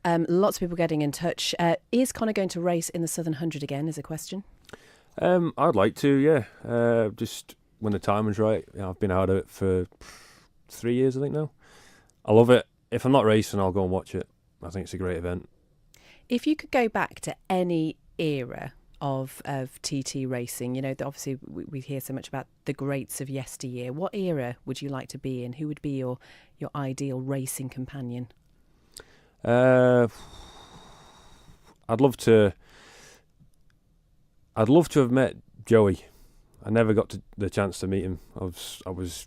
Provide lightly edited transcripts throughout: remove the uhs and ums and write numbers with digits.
Lots of people getting in touch. Is Conor going to race in the Southern 100 again, is a question. I'd like to, yeah. Just when the timing's right. I've been out of it for 3 years, I think now. I love it. If I'm not racing, I'll go and watch it. I think it's a great event. If you could go back to any era of TT racing, obviously we hear so much about the greats of yesteryear. What era would you like to be in? Who would be your ideal racing companion? I'd love to have met Joey. I never got the chance to meet him. I was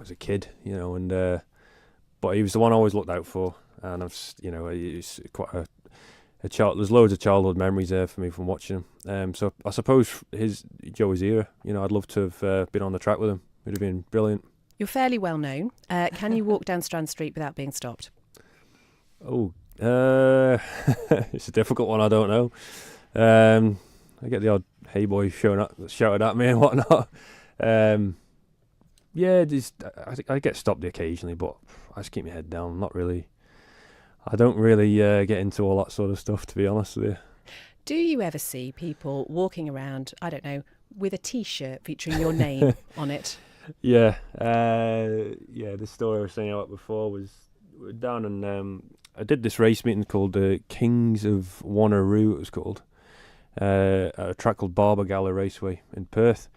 as a kid, and but he was the one I always looked out for, and it's quite a child. There's loads of childhood memories there for me from watching him. So I suppose Joey's era. I'd love to have been on the track with him. It would have been brilliant. You're fairly well known. Can you walk down Strand Street without being stopped? Oh, it's a difficult one. I don't know. I get the odd "Hey boy" shouted at me and whatnot. I get stopped occasionally, but I just keep my head down. I don't really get into all that sort of stuff, to be honest with you. Do you ever see people walking around, I don't know, with a T-shirt featuring your name on it? Yeah. The story I was saying about before was down in... I did this race meeting called Kings of Wanneroo, it was called, at a track called Barber Raceway in Perth,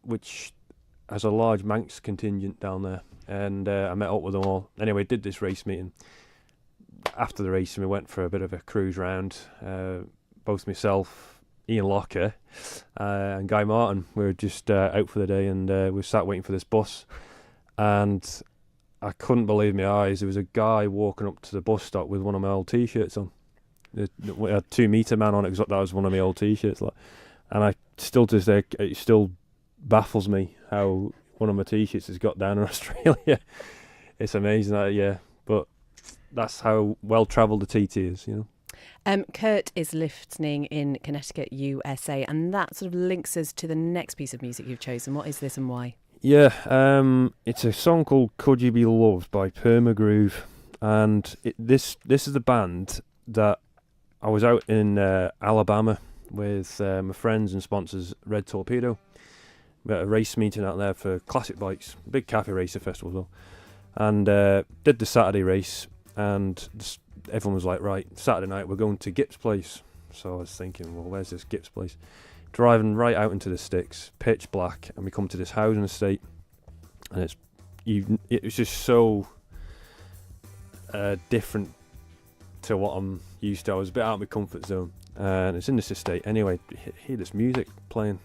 which has a large Manx contingent down there. And I met up with them all. Anyway, did this race meeting. After the race, we went for a bit of a cruise round. Both myself, Ian Locker, and Guy Martin, we were just out for the day, and we sat waiting for this bus. And I couldn't believe my eyes. There was a guy walking up to the bus stop with one of my old T-shirts on. It had 2 Meter Man on it, because that was one of my old T-shirts. And I still to this day, it still baffles me how one of my T-shirts has got down in Australia. It's amazing, but that's how well travelled the TT is, Kurt is listening in Connecticut, USA, and that sort of links us to the next piece of music you've chosen. What is this and why? Yeah, it's a song called "Could You Be Loved" by Permagroove, and this is the band that I was out in Alabama with my friends and sponsors, Red Torpedo. We had a race meeting out there for classic bikes, big cafe racer festival as well, and did the Saturday race, and everyone was like, right, Saturday night we're going to Gip's place. So I was thinking, well, where's this Gip's place? Driving right out into the sticks, pitch black, and we come to this housing estate, and it was just so different to what I'm used to. I was a bit out of my comfort zone, and it's in this estate. Anyway, hear this music playing,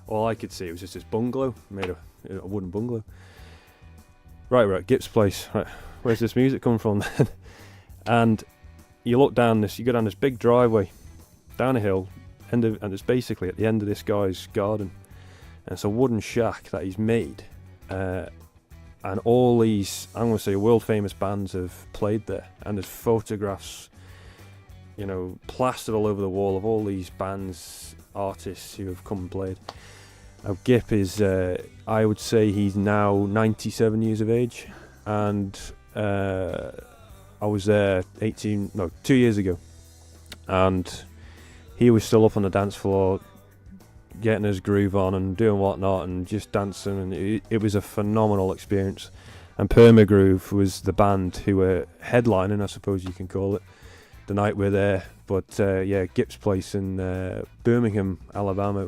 all I could see was just this bungalow, made of a wooden bungalow. Right, we're at Gip's place. Right, where's this music coming from then? And you look down you go down this big driveway, down a hill, and it's basically at the end of this guy's garden. And it's a wooden shack that he's made. And all these, I'm going to say, world famous bands have played there. And there's photographs, plastered all over the wall of all these bands, artists who have come and played. Now, Gip is, I would say he's now 97 years of age, and I was there 2 years ago, and he was still up on the dance floor, getting his groove on and doing whatnot and just dancing, and it was a phenomenal experience. And Permagroove was the band who were headlining, I suppose you can call it, the night we're there. But Gip's place in Birmingham, Alabama.